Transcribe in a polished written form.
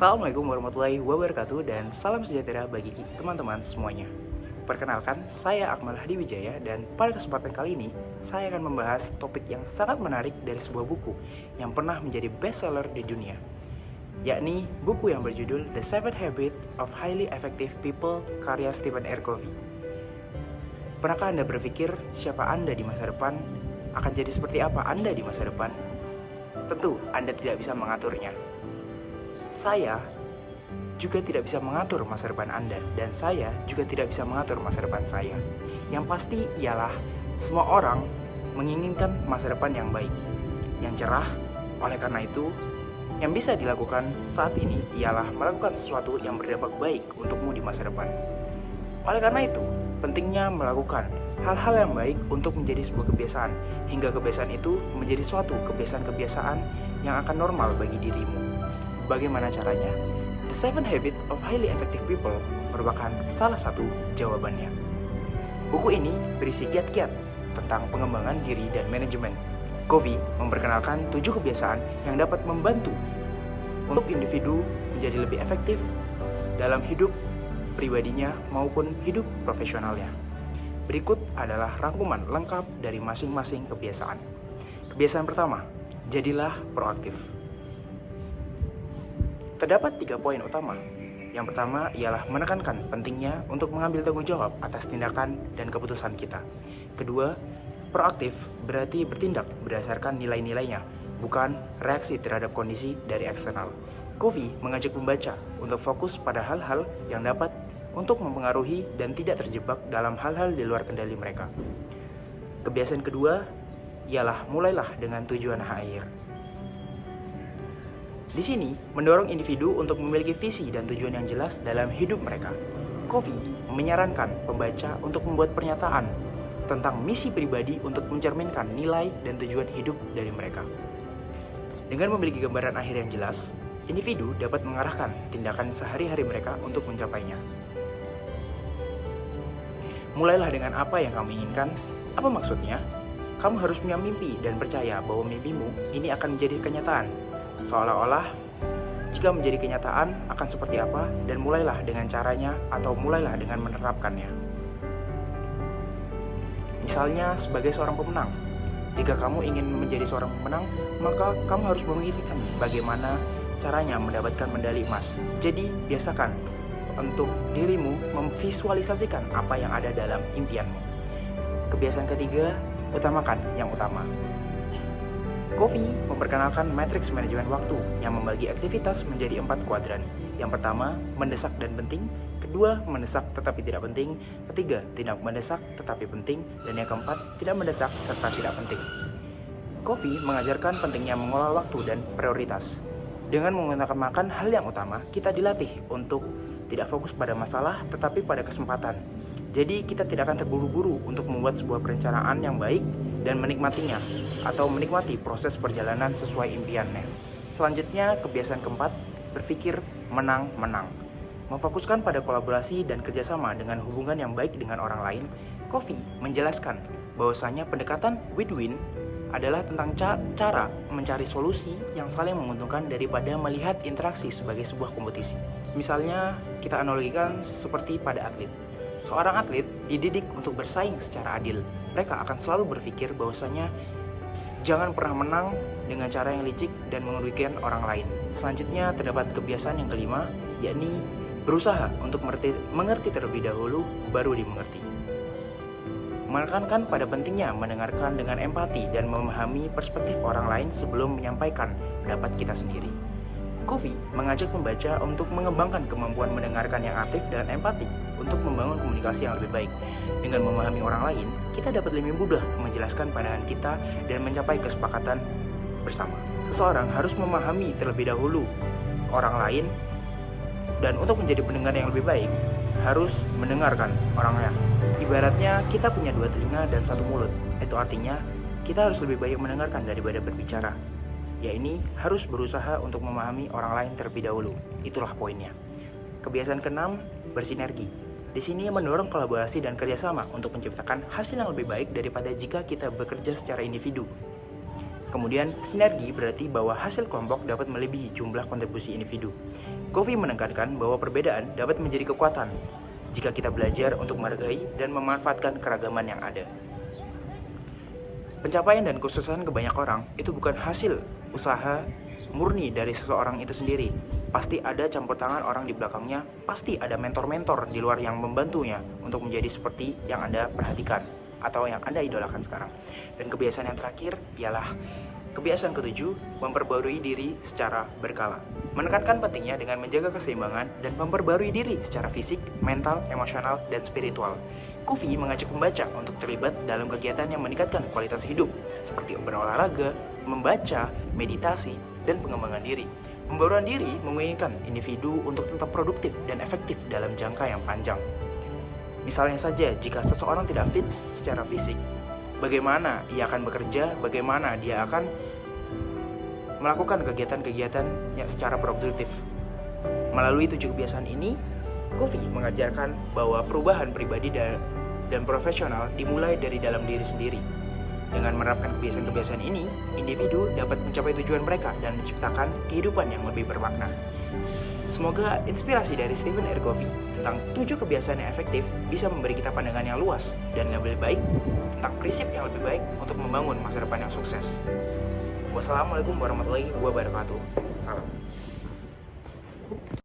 Assalamualaikum warahmatullahi wabarakatuh dan salam sejahtera bagi teman-teman semuanya. Perkenalkan, saya Akmal Hadi Wijaya dan pada kesempatan kali ini saya akan membahas topik yang sangat menarik dari sebuah buku yang pernah menjadi bestseller di dunia, yakni buku yang berjudul The 7 Habits of Highly Effective People karya Stephen R. Covey. Pernahkah Anda berpikir siapa Anda di masa depan? Akan jadi seperti apa Anda di masa depan? Tentu Anda tidak bisa mengaturnya. Saya juga tidak bisa mengatur masa depan Anda, dan saya juga tidak bisa mengatur masa depan saya. Yang pasti ialah semua orang menginginkan masa depan yang baik, yang cerah. Oleh karena itu, yang bisa dilakukan saat ini ialah melakukan sesuatu yang berdampak baik untukmu di masa depan. Oleh karena itu, pentingnya melakukan hal-hal yang baik untuk menjadi sebuah kebiasaan, hingga kebiasaan itu menjadi suatu kebiasaan-kebiasaan yang akan normal bagi dirimu. Bagaimana caranya? The 7 Habits of Highly Effective People merupakan salah satu jawabannya. Buku ini berisi kiat-kiat tentang pengembangan diri dan manajemen. Covey memperkenalkan 7 kebiasaan yang dapat membantu untuk individu menjadi lebih efektif dalam hidup pribadinya maupun hidup profesionalnya. Berikut adalah rangkuman lengkap dari masing-masing kebiasaan. Kebiasaan pertama, jadilah proaktif. Terdapat 3 poin utama. Yang pertama ialah menekankan pentingnya untuk mengambil tanggung jawab atas tindakan dan keputusan kita. Kedua, proaktif berarti bertindak berdasarkan nilai-nilainya, bukan reaksi terhadap kondisi dari eksternal. Covey mengajak pembaca untuk fokus pada hal-hal yang dapat untuk mempengaruhi dan tidak terjebak dalam hal-hal di luar kendali mereka. Kebiasaan kedua ialah mulailah dengan tujuan akhir. Di sini, mendorong individu untuk memiliki visi dan tujuan yang jelas dalam hidup mereka. Covey menyarankan pembaca untuk membuat pernyataan tentang misi pribadi untuk mencerminkan nilai dan tujuan hidup dari mereka. Dengan memiliki gambaran akhir yang jelas, individu dapat mengarahkan tindakan sehari-hari mereka untuk mencapainya. Mulailah dengan apa yang kamu inginkan. Apa maksudnya? Kamu harus punya mimpi dan percaya bahwa mimpimu ini akan menjadi kenyataan. Seolah-olah jika menjadi kenyataan akan seperti apa, dan mulailah dengan caranya atau mulailah dengan menerapkannya. Misalnya sebagai seorang pemenang, jika kamu ingin menjadi seorang pemenang, maka kamu harus memikirkan bagaimana caranya mendapatkan medali emas. Jadi biasakan untuk dirimu memvisualisasikan apa yang ada dalam impianmu. Kebiasaan ketiga, utamakan yang utama. Covey memperkenalkan matriks manajemen waktu yang membagi aktivitas menjadi 4 kuadran. Yang pertama, mendesak dan penting. Kedua, mendesak tetapi tidak penting. Ketiga, tidak mendesak tetapi penting. Dan yang keempat, tidak mendesak serta tidak penting. Covey mengajarkan pentingnya mengelola waktu dan prioritas. Dengan mengutamakan hal yang utama, kita dilatih untuk tidak fokus pada masalah tetapi pada kesempatan. Jadi kita tidak akan terburu-buru untuk membuat sebuah perencanaan yang baik dan menikmatinya, atau menikmati proses perjalanan sesuai impiannya. Selanjutnya, kebiasaan keempat, berpikir menang-menang. Memfokuskan pada kolaborasi dan kerjasama dengan hubungan yang baik dengan orang lain, Covey menjelaskan bahwasanya pendekatan win-win adalah tentang cara mencari solusi yang saling menguntungkan daripada melihat interaksi sebagai sebuah kompetisi. Misalnya, kita analogikan seperti pada atlet. Seorang atlet dididik untuk bersaing secara adil. Mereka akan selalu berpikir bahwasanya jangan pernah menang dengan cara yang licik dan merugikan orang lain. Selanjutnya terdapat kebiasaan yang kelima, yakni berusaha untuk mengerti terlebih dahulu baru dimengerti. Menekankan pada pentingnya mendengarkan dengan empati dan memahami perspektif orang lain sebelum menyampaikan pendapat kita sendiri. Covey mengajak pembaca untuk mengembangkan kemampuan mendengarkan yang aktif dan empati untuk membangun komunikasi yang lebih baik. Dengan memahami orang lain, kita dapat lebih mudah menjelaskan pandangan kita dan mencapai kesepakatan bersama. Seseorang harus memahami terlebih dahulu orang lain, dan untuk menjadi pendengar yang lebih baik, harus mendengarkan orangnya. Ibaratnya kita punya 2 telinga dan 1 mulut. Itu artinya kita harus lebih baik mendengarkan daripada berbicara. Ya, ini harus berusaha untuk memahami orang lain terlebih dahulu. Itulah poinnya. Kebiasaan keenam, bersinergi. Di sini mendorong kolaborasi dan kerjasama untuk menciptakan hasil yang lebih baik daripada jika kita bekerja secara individu. Kemudian, sinergi berarti bahwa hasil kelompok dapat melebihi jumlah kontribusi individu. Covey menekankan bahwa perbedaan dapat menjadi kekuatan jika kita belajar untuk menghargai dan memanfaatkan keragaman yang ada. Pencapaian dan kesuksesan kebanyak orang itu bukan hasil usaha murni dari seseorang itu sendiri. Pasti ada campur tangan orang di belakangnya, pasti ada mentor-mentor di luar yang membantunya untuk menjadi seperti yang Anda perhatikan atau yang Anda idolakan sekarang. Dan kebiasaan yang terakhir ialah kebiasaan ketujuh, memperbarui diri secara berkala. Menekankan pentingnya dengan menjaga keseimbangan dan memperbarui diri secara fisik, mental, emosional, dan spiritual. Covey mengajak pembaca untuk terlibat dalam kegiatan yang meningkatkan kualitas hidup, seperti berolahraga, membaca, meditasi, dan pengembangan diri. Pembaruan diri memungkinkan individu untuk tetap produktif dan efektif dalam jangka yang panjang. Misalnya saja, jika seseorang tidak fit secara fisik, bagaimana ia akan bekerja, bagaimana dia akan melakukan kegiatan-kegiatan yang secara produktif. Melalui 7 kebiasaan ini, Covey mengajarkan bahwa perubahan pribadi dan profesional dimulai dari dalam diri sendiri. Dengan menerapkan kebiasaan-kebiasaan ini, individu dapat mencapai tujuan mereka dan menciptakan kehidupan yang lebih bermakna. Semoga inspirasi dari Stephen R. Covey tentang 7 kebiasaan yang efektif bisa memberi kita pandangan yang luas dan yang lebih baik tentang prinsip yang lebih baik untuk membangun masa depan yang sukses. Wassalamualaikum warahmatullahi wabarakatuh. Salam.